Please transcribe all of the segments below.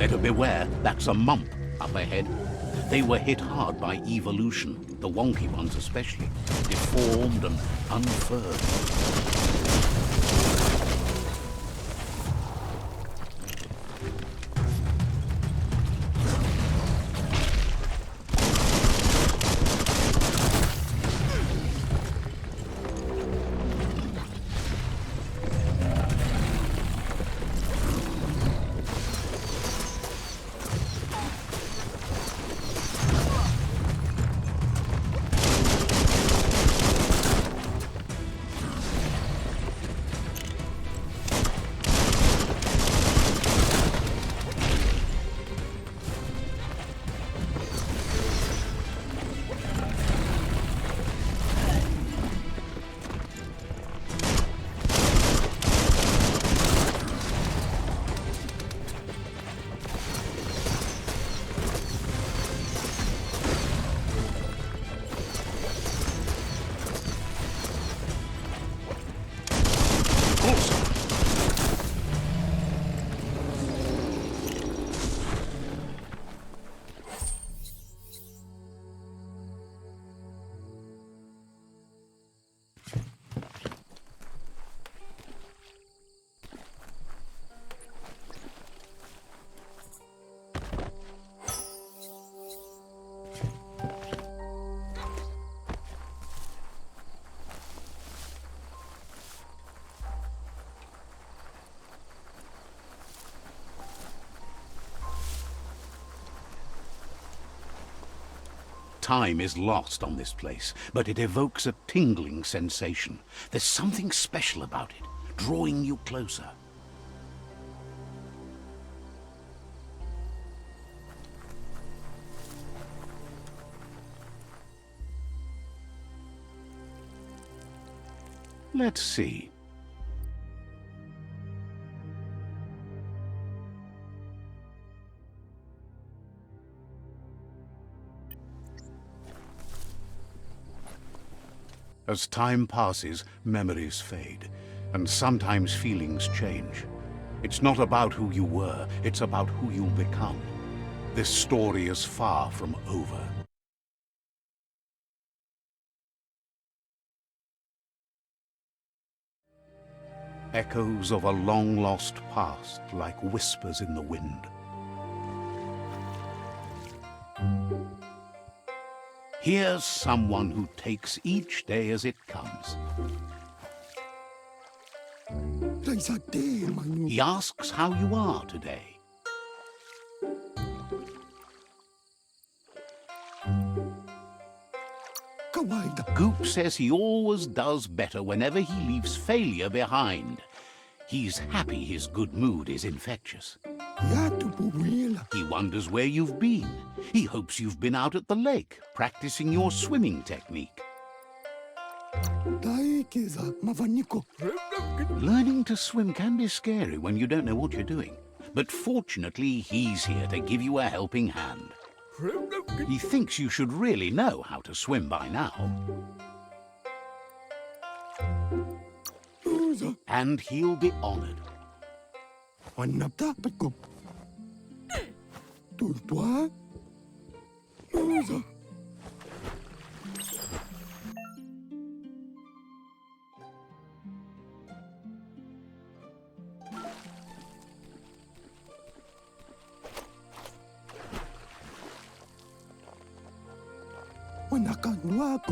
Better beware, that's a mump up ahead. They were hit hard by evolution, the wonky ones especially, deformed and unfurred. Time is lost on this place, but it evokes a tingling sensation. There's something special about it, drawing you closer. Let's see. As time passes, memories fade, and sometimes feelings change. It's not about who you were, it's about who you'll become. This story is far from over. Echoes of a long-lost past, like whispers in the wind. Here's someone who takes each day as it comes. He asks how you are today. Goop says he always does better whenever he leaves failure behind. He's happy his good mood is infectious. He wonders where you've been. He hopes you've been out at the lake, practicing your swimming technique. Learning to swim can be scary when you don't know what you're doing. But fortunately, he's here to give you a helping hand. He thinks you should really know how to swim by now. And he'll be honored.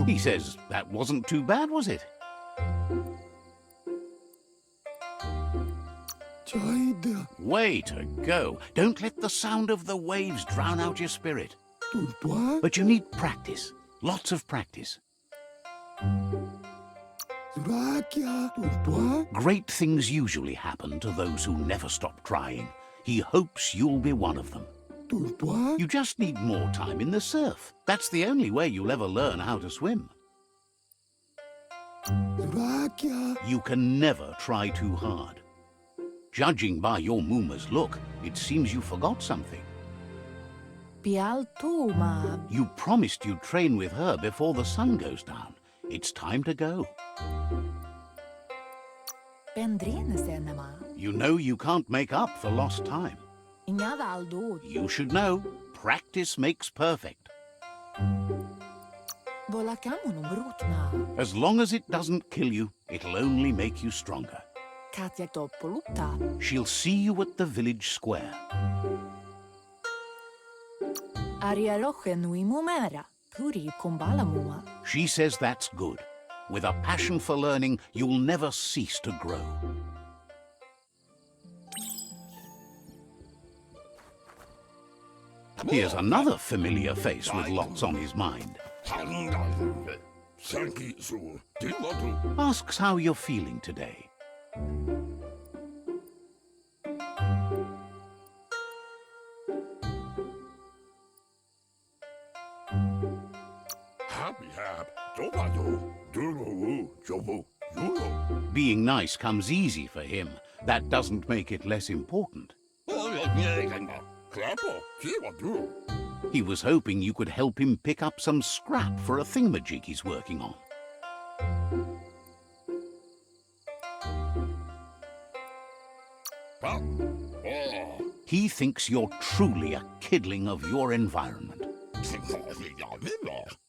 He says, that wasn't too bad, was it? Way to go. Don't let the sound of the waves drown out your spirit. But you need practice. Lots of practice. Great things usually happen to those who never stop trying. He hopes you'll be one of them. You just need more time in the surf. That's the only way you'll ever learn how to swim. You can never try too hard. Judging by your Muma's look, it seems you forgot something. You promised you'd train with her before the sun goes down. It's time to go. You know you can't make up for lost time. You should know, practice makes perfect. As long as it doesn't kill you, it'll only make you stronger. She'll see you at the village square. She says that's good. With a passion for learning, you'll never cease to grow. Here's another familiar face with lots on his mind. Asks how you're feeling today. Being nice comes easy for him. That doesn't make it less important. He was hoping you could help him pick up some scrap for a thingamajig he's working on. He thinks you're truly a kidling of your environment.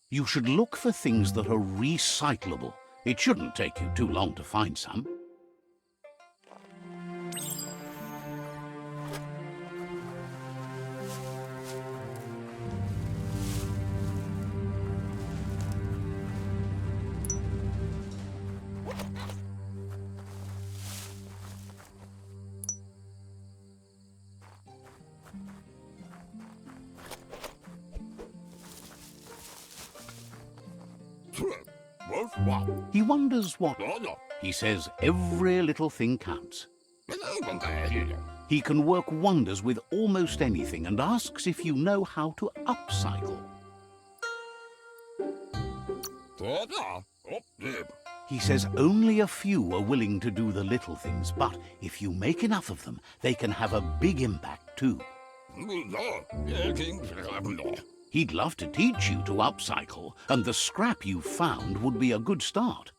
You should look for things that are recyclable. It shouldn't take you too long to find some. He wonders what. He says every little thing counts. He can work wonders with almost anything and asks if you know how to upcycle. He says only a few are willing to do the little things, but if you make enough of them, they can have a big impact too. He'd love to teach you to upcycle, and the scrap you found would be a good start.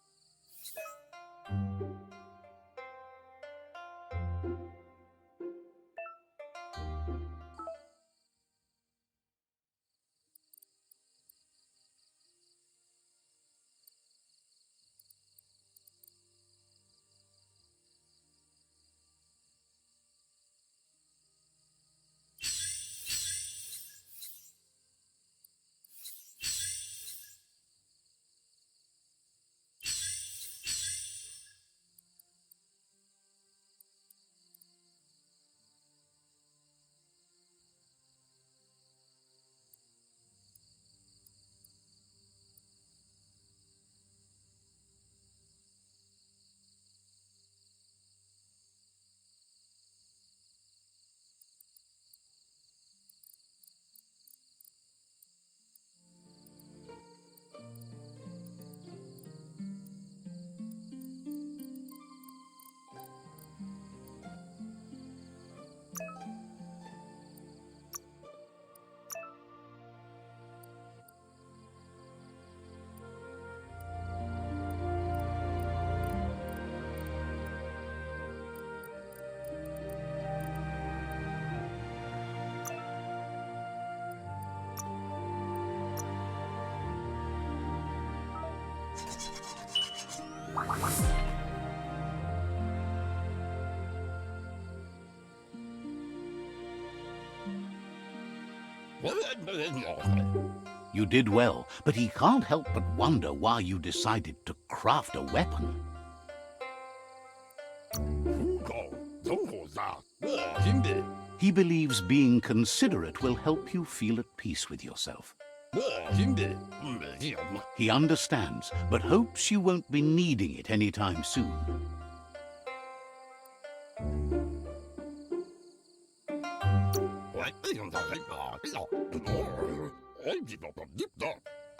You did well, but he can't help but wonder why you decided to craft a weapon. He believes being considerate will help you feel at peace with yourself. He understands, but hopes you won't be needing it anytime soon.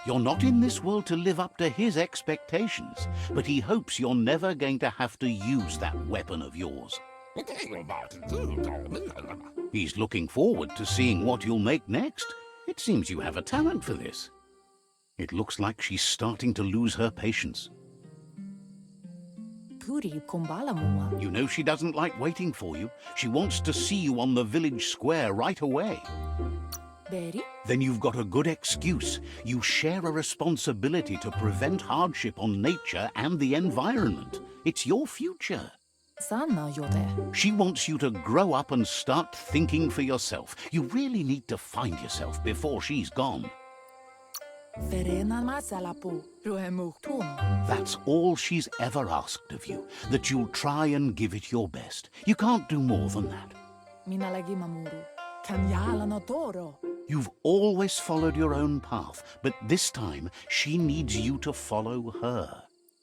You're not in this world to live up to his expectations, but he hopes you're never going to have to use that weapon of yours. He's looking forward to seeing what you'll make next. It seems you have a talent for this. It looks like she's starting to lose her patience. puri kumbala mua. You know she doesn't like waiting for you. She wants to see you on the village square right away. Beri? Then you've got a good excuse. You share a responsibility to prevent hardship on nature and the environment. It's your future. Sana yote. She wants you to grow up and start thinking for yourself. You really need to find yourself before she's gone. Verena masalapu. Ruhemuktum. That's all she's ever asked of you, that you'll try and give it your best. You can't do more than that. Minalagi mamuru. Kanyala no toro. You've always followed your own path, but this time she needs you to follow her.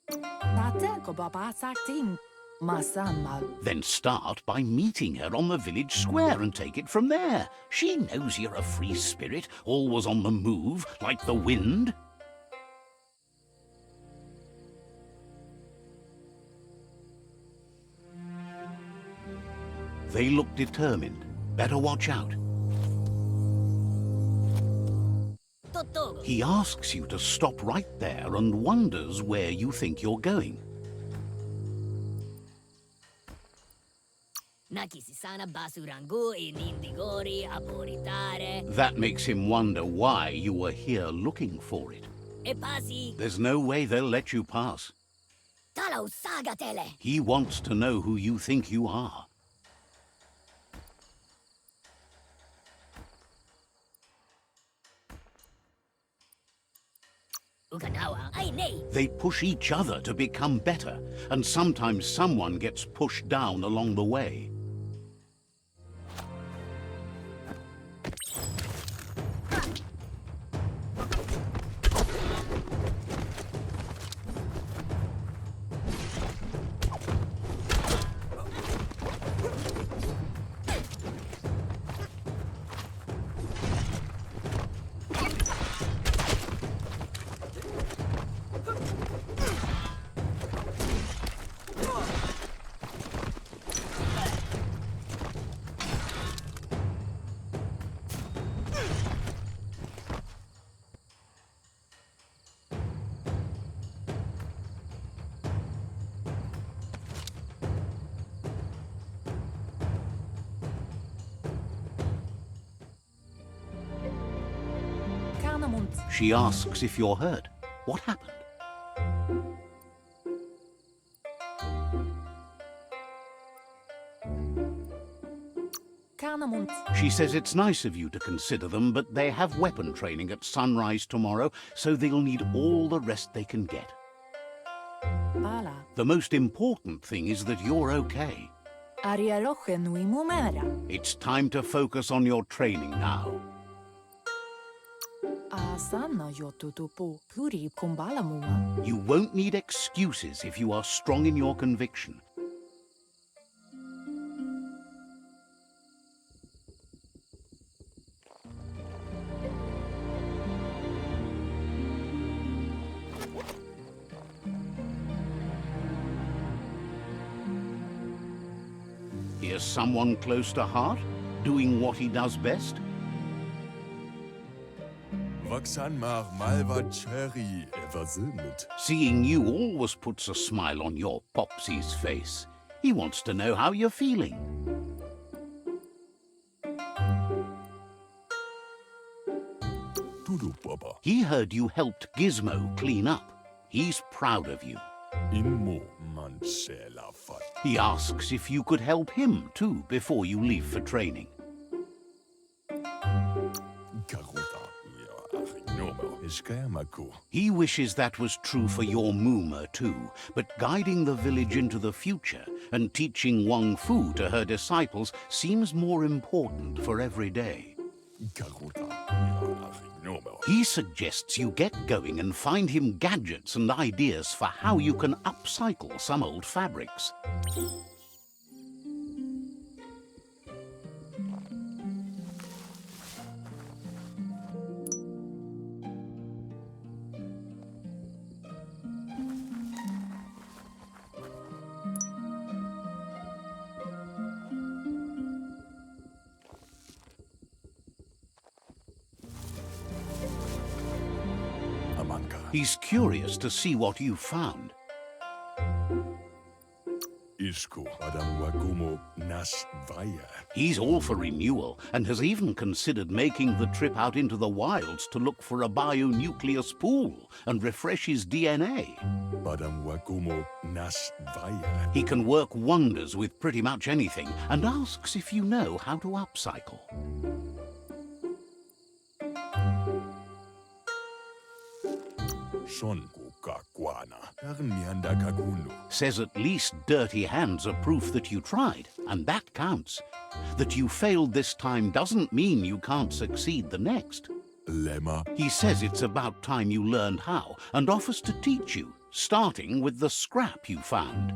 Tate ko baba saktin. Masanmal. Then start by meeting her on the village square and take it from there. She knows you're a free spirit, always on the move, like the wind. They look determined. Better watch out. He asks you to stop right there and wonders where you think you're going. That makes him wonder why you were here looking for it. There's no way they'll let you pass. He wants to know who you think you are. They push each other to become better, and sometimes someone gets pushed down along the way. She asks if you're hurt. What happened? She says it's nice of you to consider them, but they have weapon training at sunrise tomorrow, so they'll need all the rest they can get. The most important thing is that you're okay. It's time to focus on your training now. You won't need excuses if you are strong in your conviction. Here's someone close to heart, doing what he does best. Seeing you always puts a smile on your Popsy's face. He wants to know how you're feeling. He heard you helped Gizmo clean up. He's proud of you. He asks if you could help him too before you leave for training. He wishes that was true for your Muma too, but guiding the village into the future and teaching Wang Fu to her disciples seems more important for every day. He suggests you get going and find him gadgets and ideas for how you can upcycle some old fabrics. He's curious to see what you found. Isku padam wagumo nas vaya. He's all for renewal and has even considered making the trip out into the wilds to look for a bionucleus pool and refresh his DNA. Padam wagumo nas vaya. He can work wonders with pretty much anything and asks if you know how to upcycle. Sonku kakwana. Tarnianda kaguno. Says at least dirty hands are proof that you tried, and that counts. That you failed this time doesn't mean you can't succeed the next. Lema. He says it's about time you learned how and offers to teach you, starting with the scrap you found.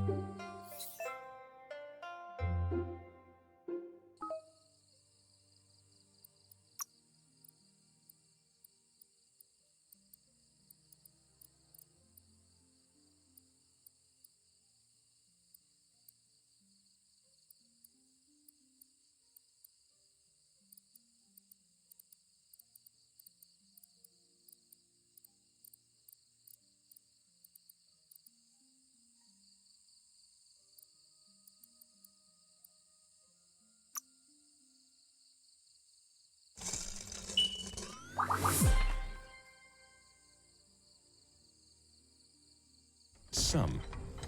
Some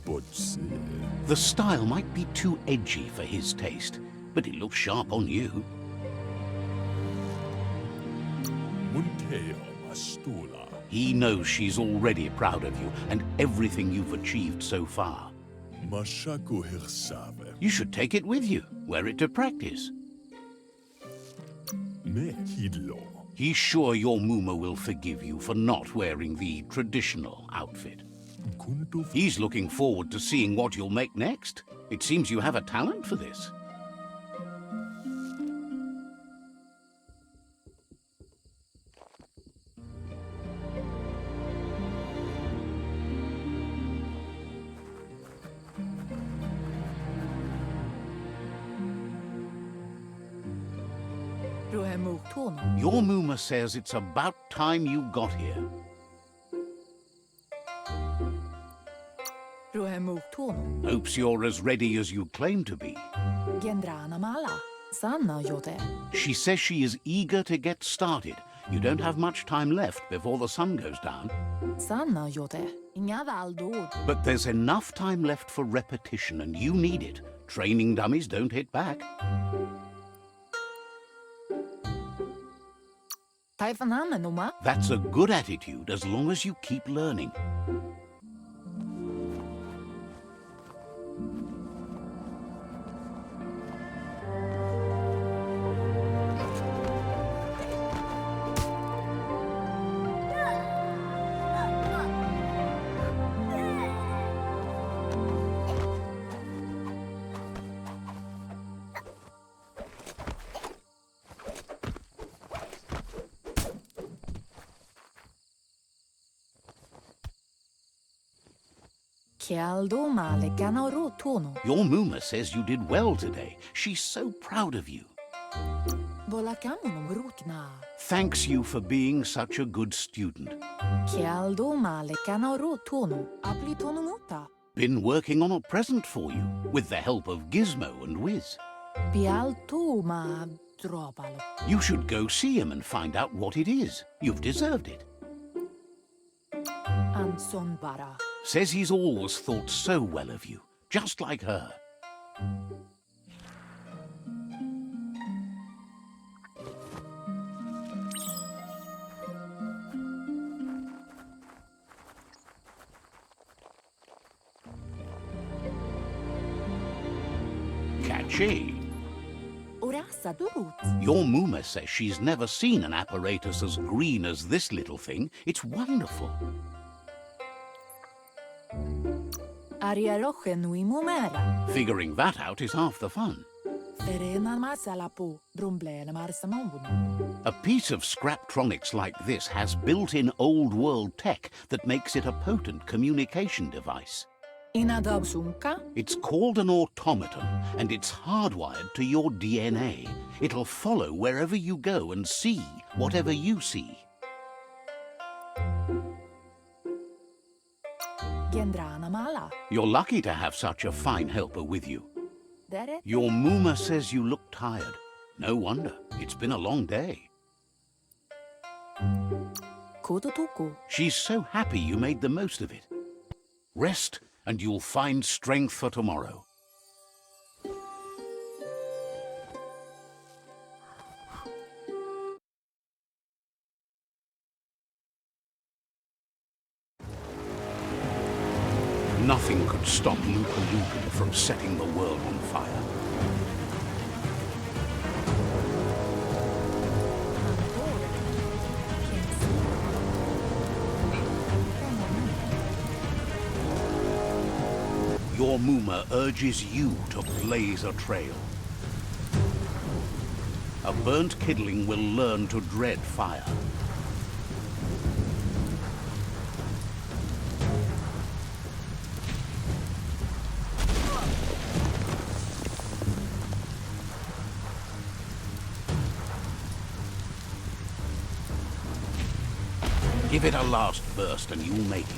boots. The style might be too edgy for his taste, but it looks sharp on you. Munteo mastula. He knows she's already proud of you and everything you've achieved so far. Mashaku hirsave. You should take it with you, wear it to practice. Me hidlo. He's sure your Muma will forgive you for not wearing the traditional outfit. Kuntu. He's looking forward to seeing what you'll make next. It seems you have a talent for this. Your Muma says it's about time you got here. Hopes you're as ready as you claim to be. She says she is eager to get started. You don't have much time left before the sun goes down. But there's enough time left for repetition, and you need it. Training dummies don't hit back. That's a good attitude as long as you keep learning. Your Muma says you did well today. She's so proud of you. Thanks you for being such a good student. Been working on a present for you, with the help of Gizmo and Wiz. You should go see him and find out what it is. You've deserved it. Says he's always thought so well of you, just like her. Catchy. Your Muma says she's never seen an apparatus as green as this little thing. It's wonderful. Figuring that out is half the fun. A piece of Scraptronics like this has built-in old-world tech that makes it a potent communication device. It's called an automaton, and it's hardwired to your DNA. It'll follow wherever you go and see whatever you see. Gendrana mala. You're lucky to have such a fine helper with you. Dere? Your Muma says you look tired. No wonder. It's been a long day. Kototuku. She's so happy you made the most of it. Rest, and you'll find strength for tomorrow. Nothing could stop Lupa Lupin from setting the world on fire. Your Muma urges you to blaze a trail. A burnt kidling will learn to dread fire. Give it a last burst and you'll make it.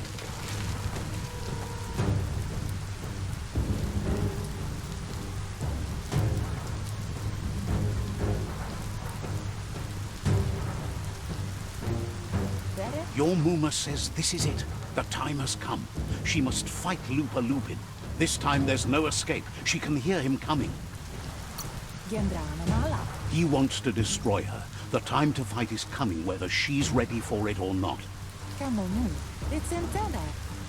Your Muma says this is it. The time has come. She must fight Lupa Lupin. This time there's no escape. She can hear him coming. Gendrana mala. He wants to destroy her. The time to fight is coming, whether she's ready for it or not. Kamonu. It's intended.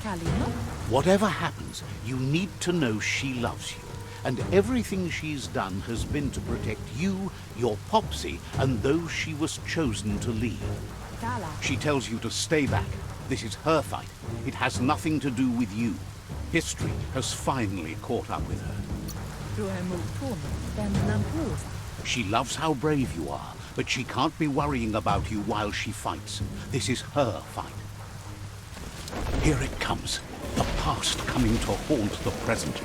Kalino. Whatever happens, you need to know she loves you. And everything she's done has been to protect you, your Popsy, and those she was chosen to lead. Kala. She tells you to stay back. This is her fight. It has nothing to do with you. History has finally caught up with her. Ruemutun. Benampusa. She loves how brave you are, but she can't be worrying about you while she fights. This is her fight. Here it comes. The past coming to haunt the present.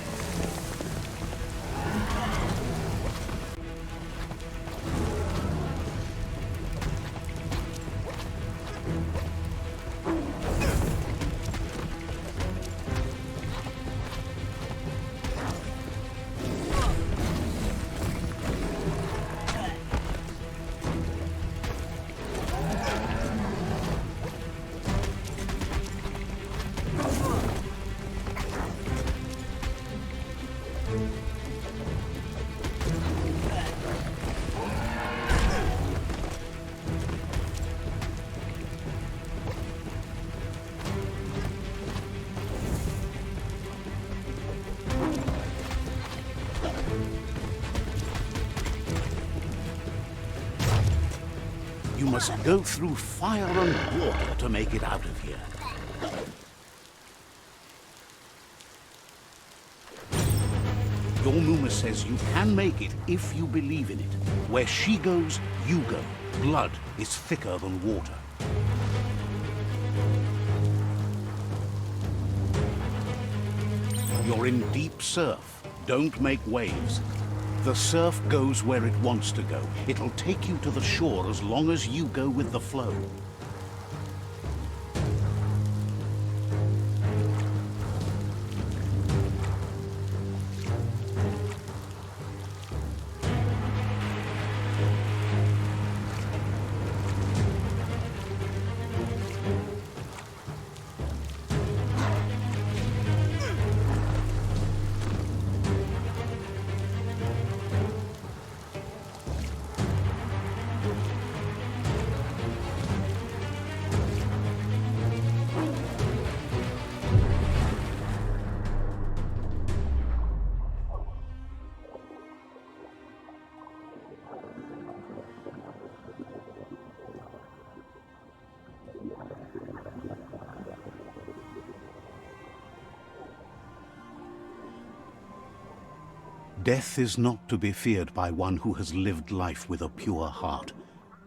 You must go through fire and water to make it out of here. Your Muma says you can make it if you believe in it. Where she goes, you go. Blood is thicker than water. You're in deep surf. Don't make waves. The surf goes where it wants to go. It'll take you to the shore as long as you go with the flow. Death is not to be feared by one who has lived life with a pure heart.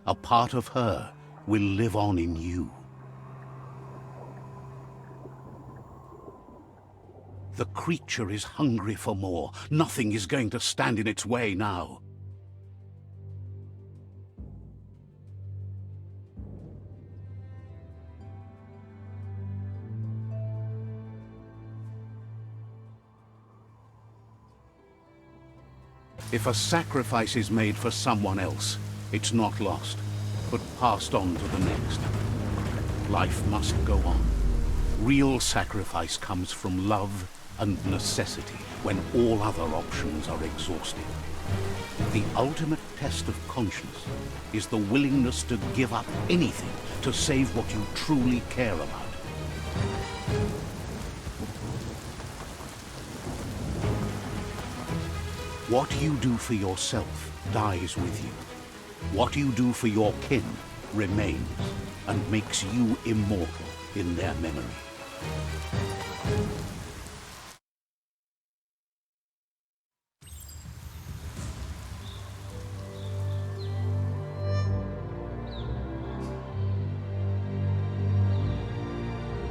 A part of her will live on in you. The creature is hungry for more. Nothing is going to stand in its way now. If a sacrifice is made for someone else, it's not lost, but passed on to the next. Life must go on. Real sacrifice comes from love and necessity when all other options are exhausted. The ultimate test of conscience is the willingness to give up anything to save what you truly care about. What you do for yourself dies with you. What you do for your kin remains and makes you immortal in their memory.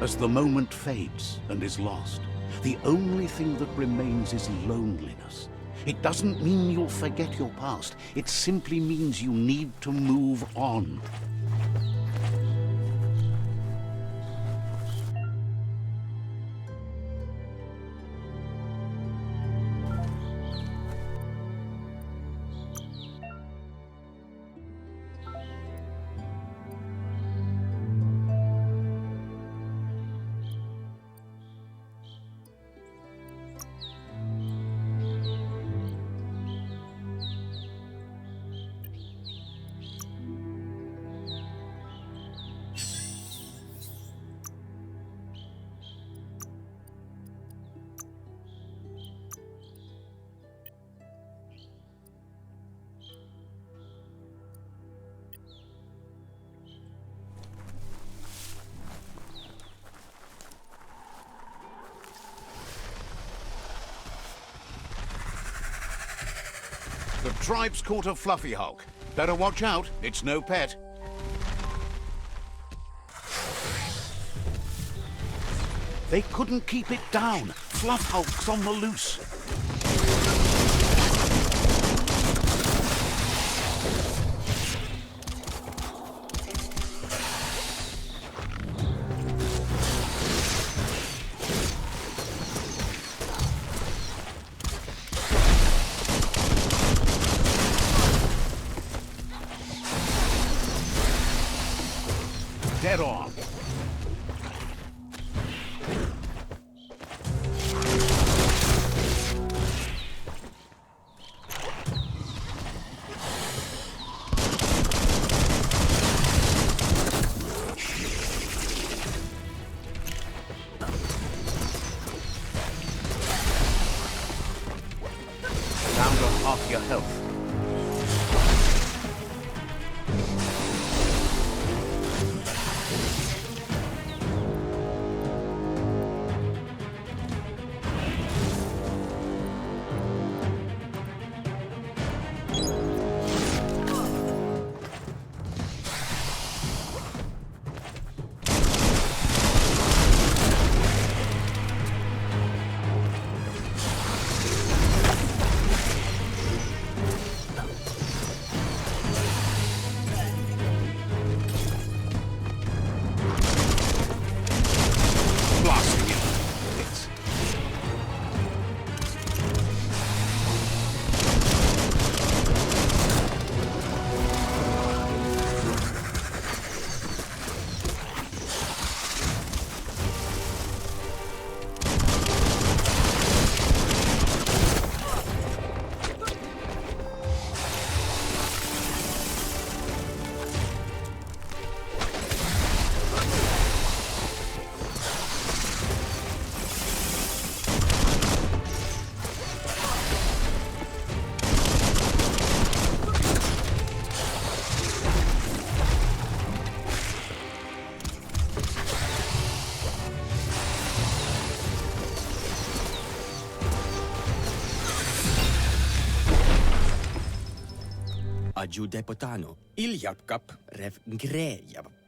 As the moment fades and is lost, the only thing that remains is loneliness. It doesn't mean you'll forget your past. It simply means you need to move on. The tribe's caught a fluffy hulk. Better watch out, it's no pet. They couldn't keep it down. Fluff hulk's on the loose. Dead on. Down to half your health.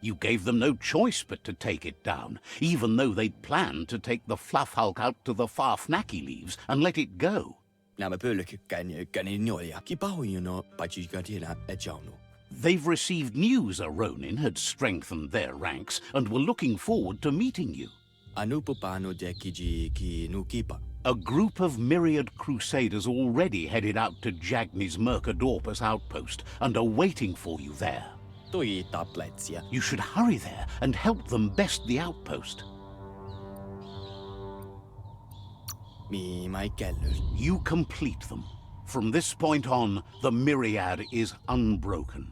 You gave them no choice but to take it down, even though they'd planned to take the Fluff Hulk out to the far Fnacky Leaves and let it go. They've received news a Ronin had strengthened their ranks and were looking forward to meeting you. A group of myriad crusaders already headed out to Jagni's Mercadorpus outpost and are waiting for you there. You should hurry there and help them best the outpost. You complete them. From this point on, the myriad is unbroken.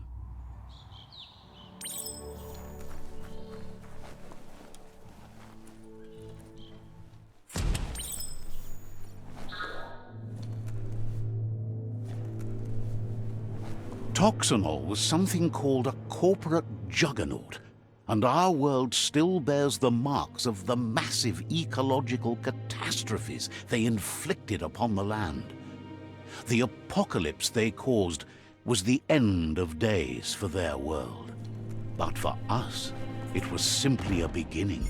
Toxanol was something called a corporate juggernaut, and our world still bears the marks of the massive ecological catastrophes they inflicted upon the land. The apocalypse they caused was the end of days for their world. But for us, it was simply a beginning.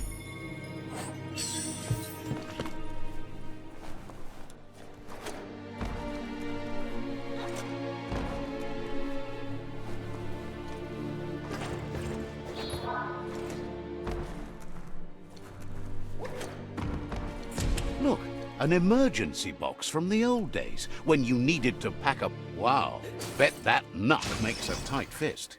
Look, an emergency box from the old days, when you needed to pack up. Wow, bet that nut makes a tight fist.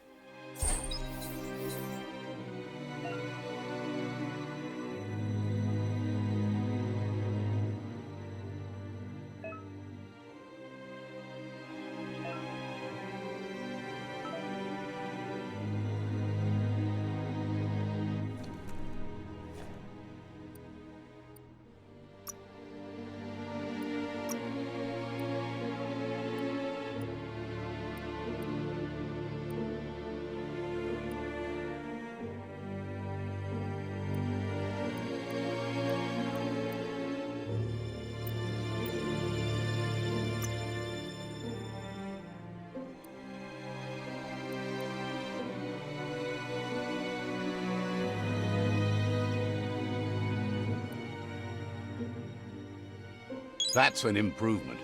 That's an improvement.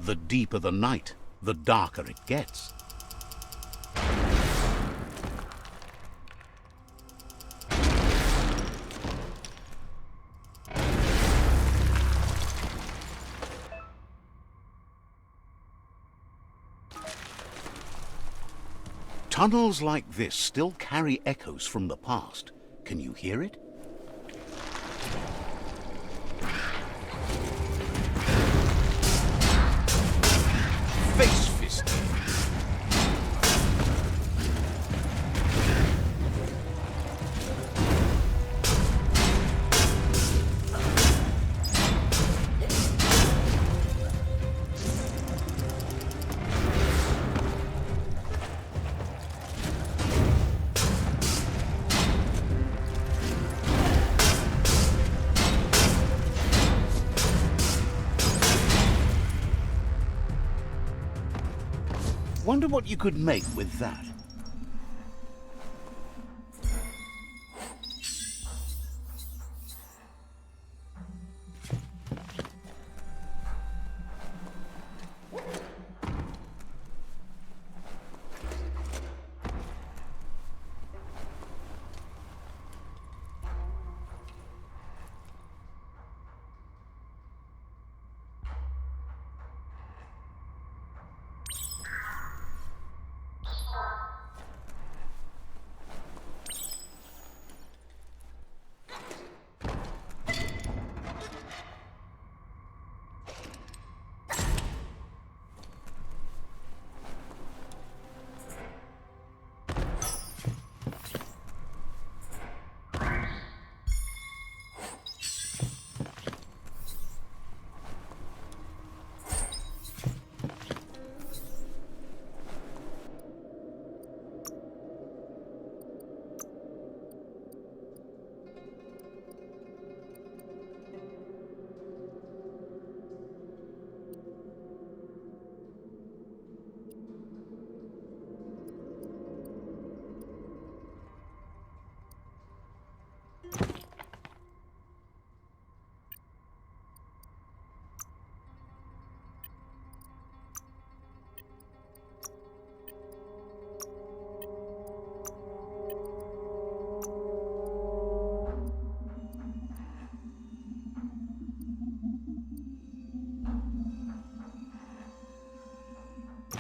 The deeper the night, the darker it gets. Tunnels like this still carry echoes from the past. Can you hear it? Face fist. Wonder what you could make with that.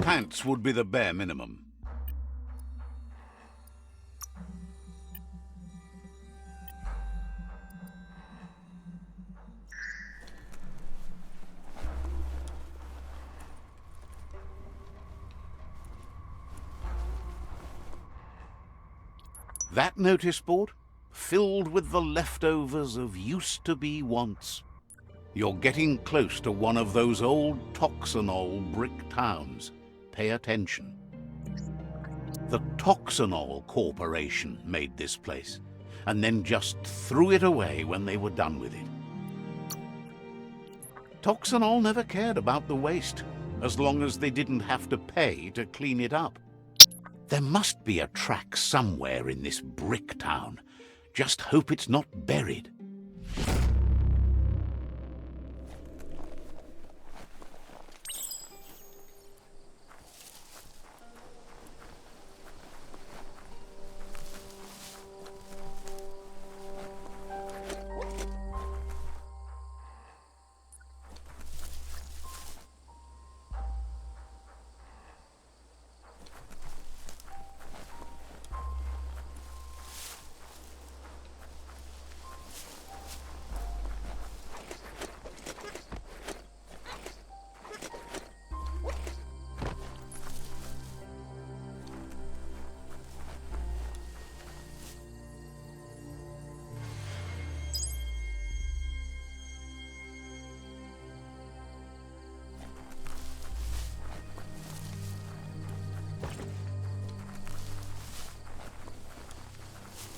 Pants would be the bare minimum. That notice board, filled with the leftovers of used-to-be wants. You're getting close to one of those old Toxanol brick towns. Pay attention. The Toxanol Corporation made this place, and then just threw it away when they were done with it. Toxanol never cared about the waste, as long as they didn't have to pay to clean it up. There must be a track somewhere in this brick town. Just hope it's not buried.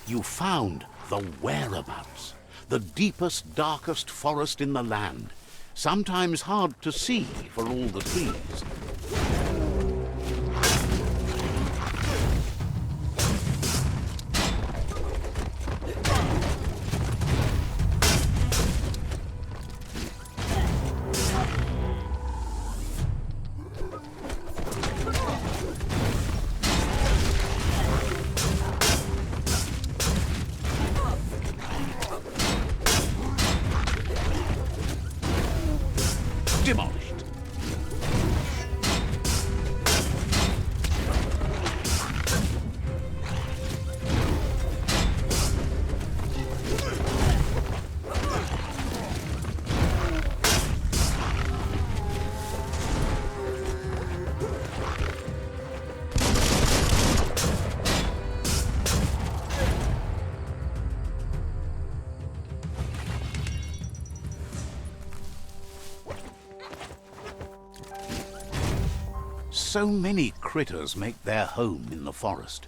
You found the whereabouts, the deepest, darkest forest in the land, sometimes hard to see for all the trees. Demolished. So many critters make their home in the forest.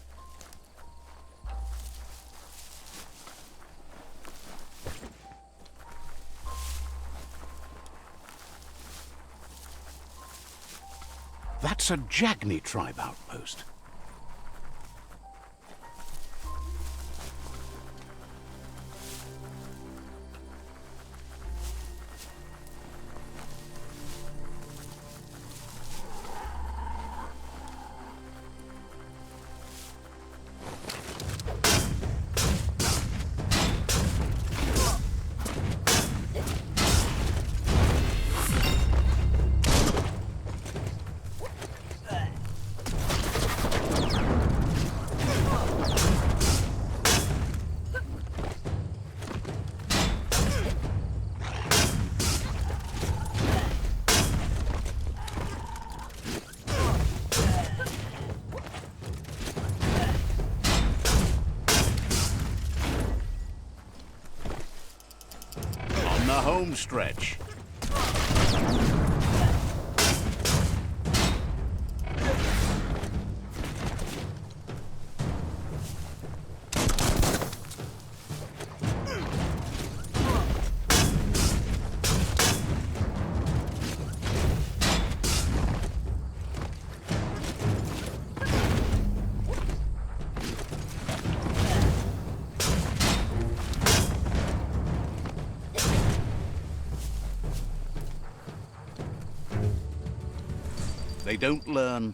That's a Jagni tribe outpost. On the home stretch. They don't learn.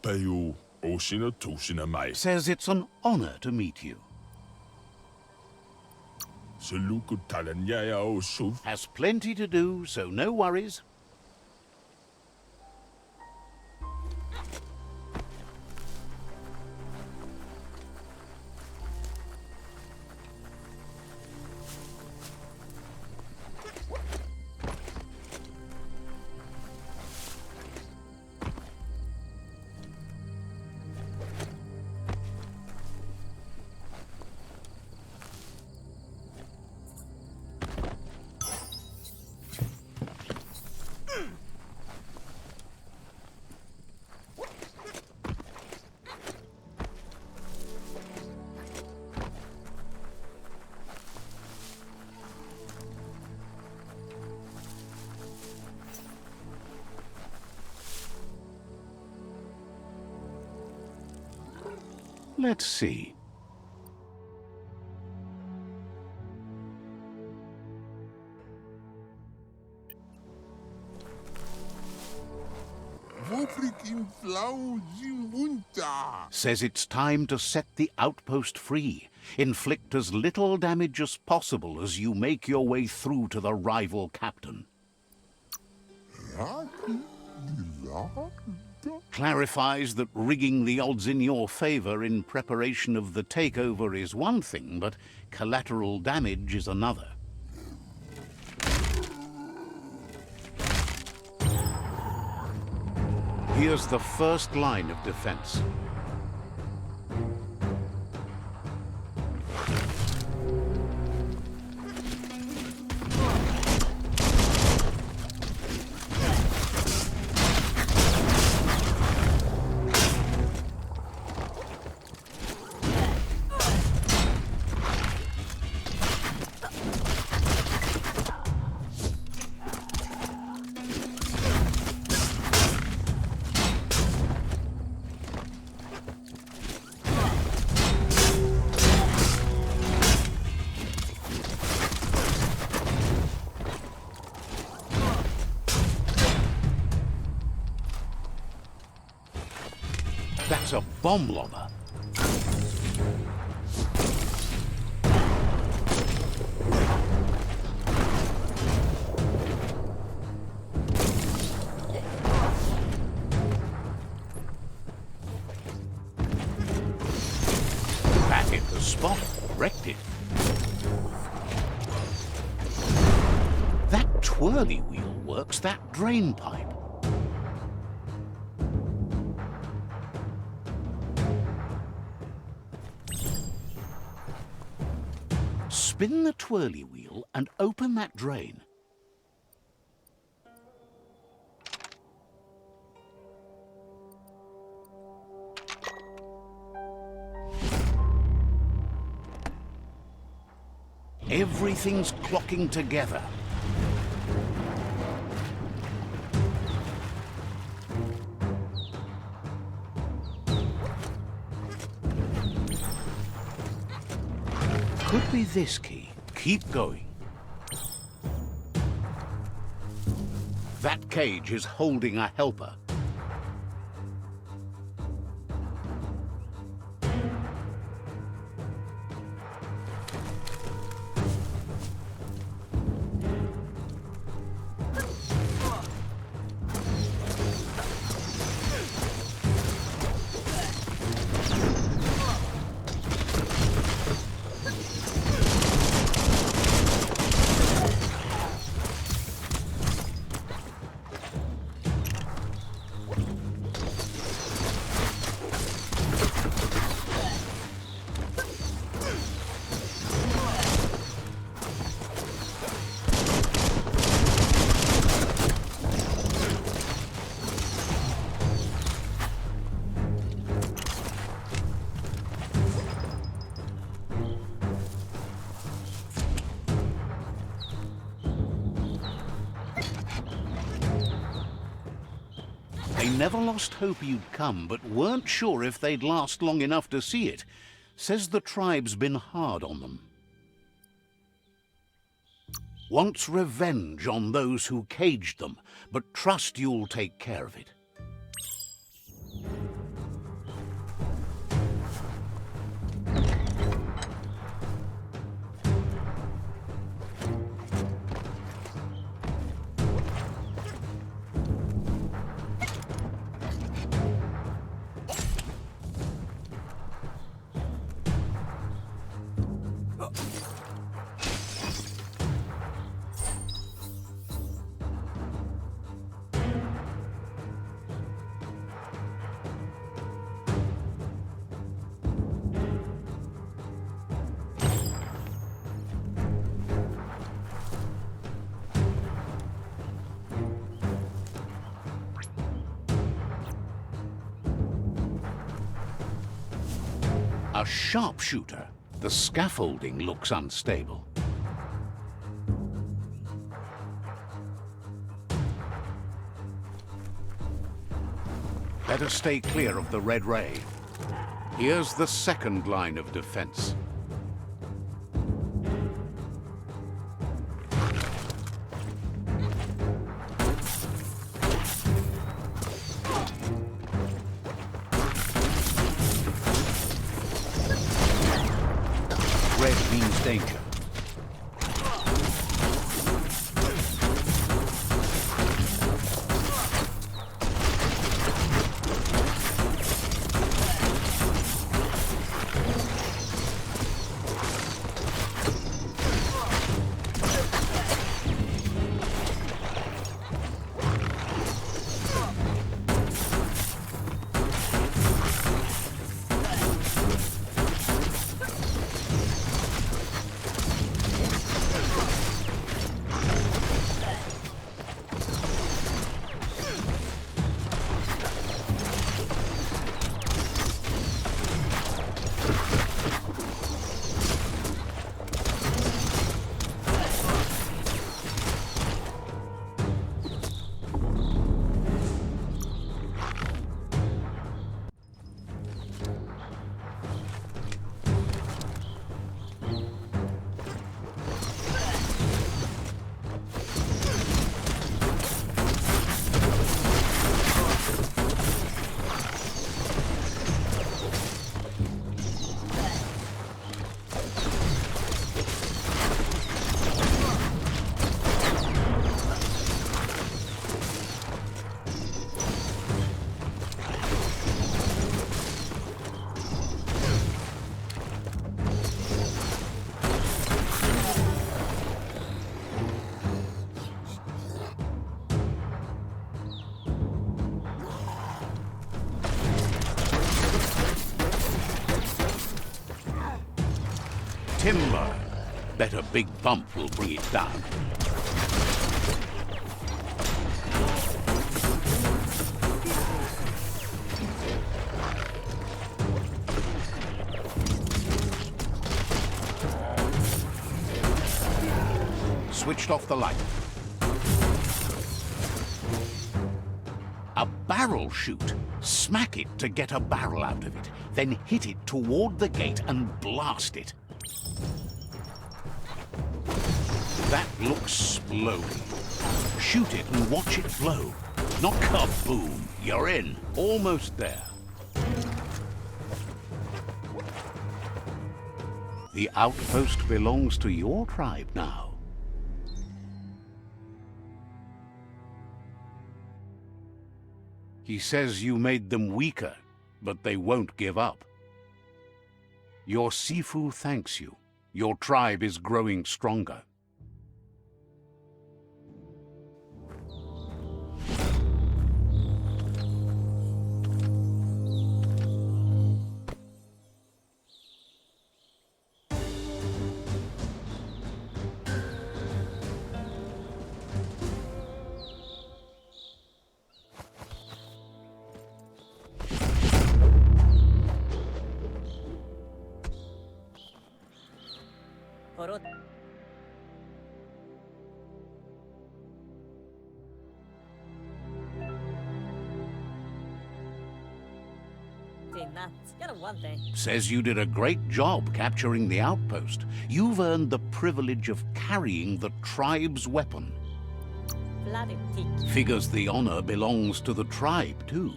Paju osina tusina mai. Says it's an honor to meet you. Seluku talanyaya o suf. Has plenty to do, so no worries. Let's see. Says it's time to set the outpost free. Inflict as little damage as possible as you make your way through to the rival captain. Clarifies that rigging the odds in your favor in preparation of the takeover is one thing, but collateral damage is another. Here's the first line of defense. That's a bomb lobber. That hit the spot, wrecked it. That twirly wheel works that drain pipe. Spin the twirly wheel and open that drain. Everything's clocking together. Could be this key. Keep going. That cage is holding a helper. They never lost hope you'd come, but weren't sure if they'd last long enough to see it. Says the tribe's been hard on them. Wants revenge on those who caged them, but trust you'll take care of it. A sharpshooter. The scaffolding looks unstable. Better stay clear of the red ray. Here's the second line of defense. Red means danger. Timber. Bet a big bump will bring it down. Switched off the light. A barrel shoot. Smack it to get a barrel out of it. Then hit it toward the gate and blast it. That looks splody. Shoot it and watch it blow. Not kaboom. You're in. Almost there. The outpost belongs to your tribe now. He says you made them weaker, but they won't give up. Your Sifu thanks you. Your tribe is growing stronger. Says you did a great job capturing the outpost. You've earned the privilege of carrying the tribe's weapon. Figures the honor belongs to the tribe, too.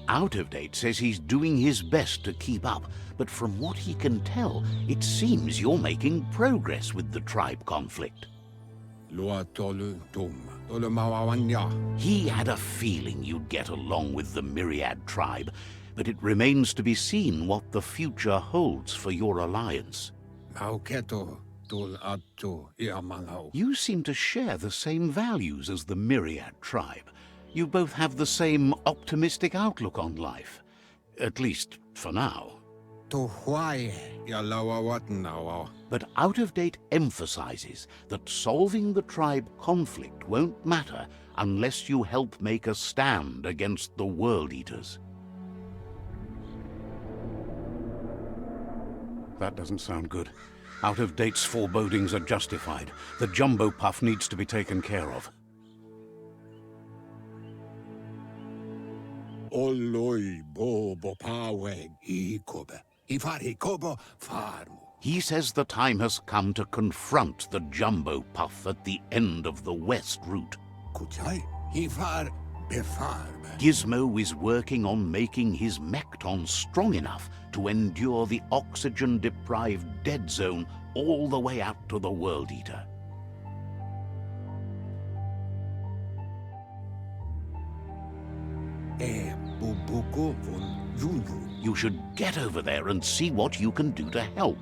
Out of Date says he's doing his best to keep up, but from what he can tell, it seems you're making progress with the tribe conflict. He had a feeling you'd get along with the Myriad tribe, but it remains to be seen what the future holds for your alliance. You seem to share the same values as the Myriad tribe. You both have the same optimistic outlook on life. At least, for now. But Out of Date emphasizes that solving the tribe conflict won't matter unless you help make a stand against the World Eaters. That doesn't sound good. Out-of-date's forebodings are justified. The jumbo puff needs to be taken care of. Olloi bobo paweg ikobe. Ifari kobo farmu. He says the time has come to confront the jumbo puff at the end of the west route. Kuchai ifar befarbe. Gizmo is working on making his mekton strong enough to endure the oxygen-deprived dead zone all the way out to the World Eater. Bubuko von Yunyu. You should get over there and see what you can do to help.